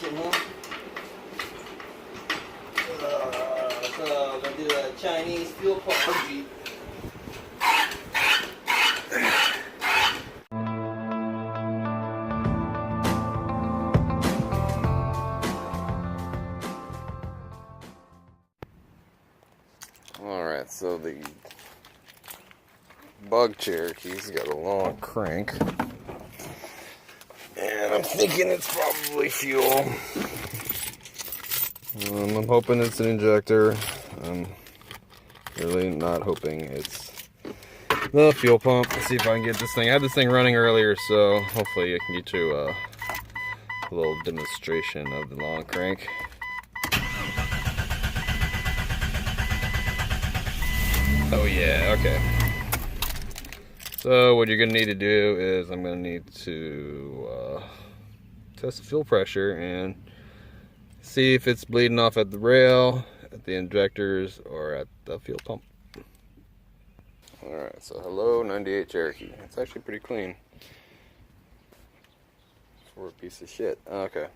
question, huh? So, gonna do a Chinese fuel pump Jeep. Alright, so the bug Cherokee's got a long crank. And I'm thinking it's probably fuel. I'm hoping it's an injector. I'm really not hoping it's the fuel pump. Let's see if I can get this thing. I had this thing running earlier, so hopefully I can get you a little demonstration of the long crank. Oh yeah, okay. So what you're gonna need to do is I'm gonna need to test the fuel pressure and see if it's bleeding off at the rail, at the injectors, or at the fuel pump. Alright, so hello 98 Cherokee. It's actually pretty clean for a piece of shit. Okay.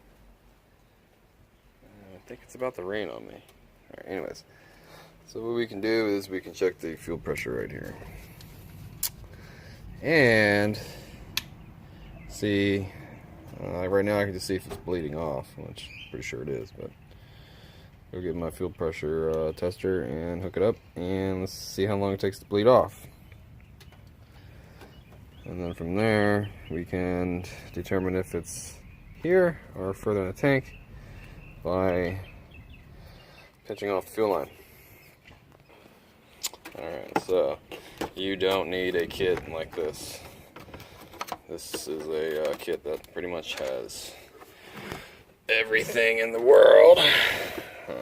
I think it's about to rain on me. Alright, anyways. So what we can do is we can check the fuel pressure right here. And see, right now I can just see if it's bleeding off, which I'm pretty sure it is, but go get my fuel pressure tester and hook it up, and let's see how long it takes to bleed off. And then from there, we can determine if it's here or further in the tank by pinching off the fuel line. Alright, so you don't need a kit like this. This is a kit that pretty much has everything in the world.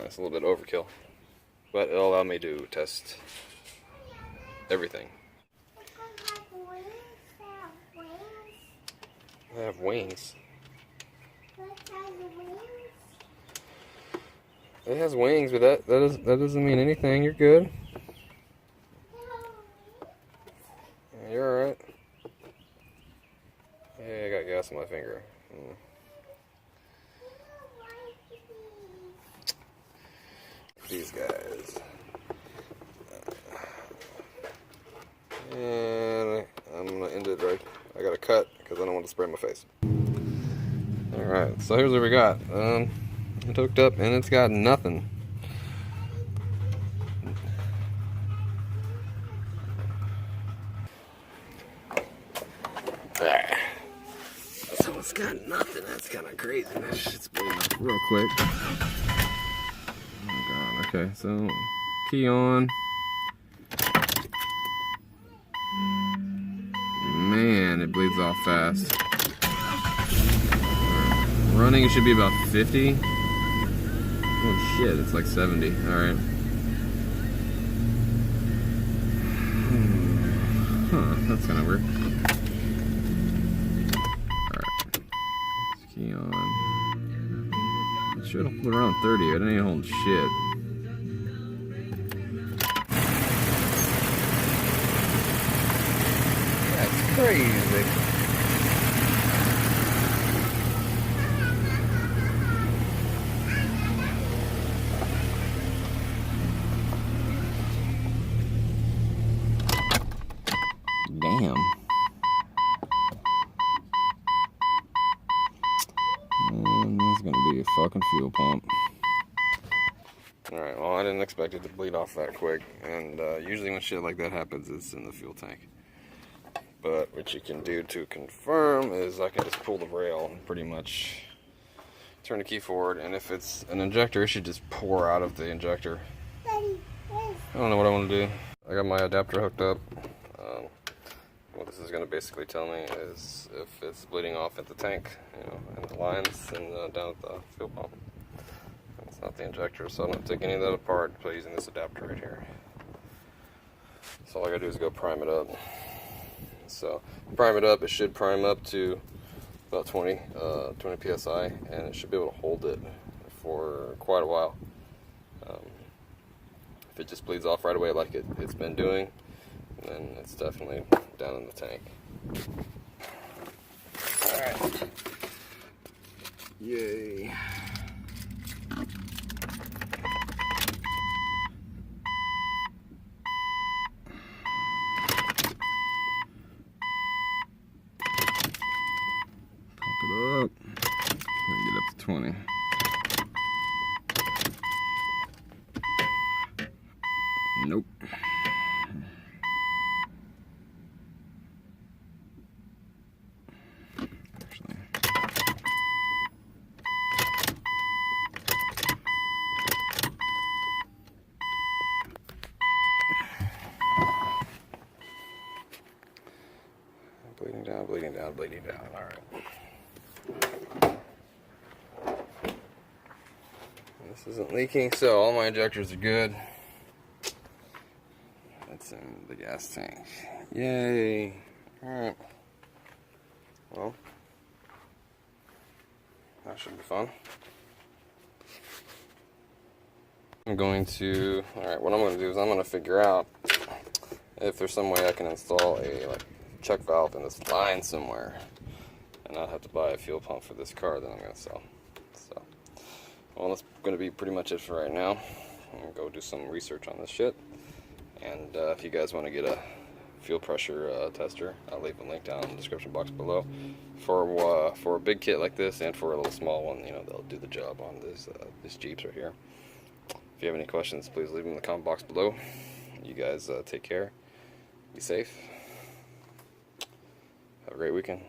It's a little bit overkill, but it'll allow me to test everything. They have wings. It has wings, but that doesn't mean anything. You're good. You're alright. Hey, I got gas on my finger. These guys. And I'm gonna end it right. I gotta cut because I don't want to spray my face. Alright, so here's what we got. It's hooked up and it's got nothing. So it's got nothing. That's kind of crazy. That shit's bleeding up real quick. Oh god. Okay, so key on. Man, it bleeds off fast. Running, it should be about 50. Oh shit, it's like 70. Alright. Huh, that's kind of weird. Alright. Key on. It should hold around 30. I didn't even hold shit. That's crazy. Damn. And this is gonna be a fucking fuel pump. Alright, well I didn't expect it to bleed off that quick, and usually when shit like that happens it's in the fuel tank. But what you can do to confirm is I can just pull the rail and pretty much turn the key forward, and if it's an injector it should just pour out of the injector. I don't know what I want to do. I got my adapter hooked up. What this is going to basically tell me is if it's bleeding off at the tank, you know, and the lines, and down at the fuel pump. It's not the injector, so I'm not taking any of that apart by using this adapter right here. So all I gotta do is go prime it up. So prime it up, it should prime up to about 20 psi, and it should be able to hold it for quite a while. If it just bleeds off right away like it's been doing, then it's definitely down in the tank. Alright. Yay. Pump it up. Get up to 20. Nope. Actually. Bleeding down, bleeding down, bleeding down. All right. This isn't leaking, so all my injectors are good. That's in the gas tank. Yay! Alright. Well, that should be fun. I'm going to, alright, what I'm going to do is I'm going to figure out if there's some way I can install a check valve in this line somewhere and not have to buy a fuel pump for this car that I'm going to sell. So, well, that's going to be pretty much it for right now. I'm going to go do some research on this shit. And if you guys want to get a fuel pressure tester, I'll leave a link down in the description box below. For a big kit like this and for a little small one, you know, they'll do the job on these Jeeps right here. If you have any questions, please leave them in the comment box below. You guys take care. Be safe. Have a great weekend.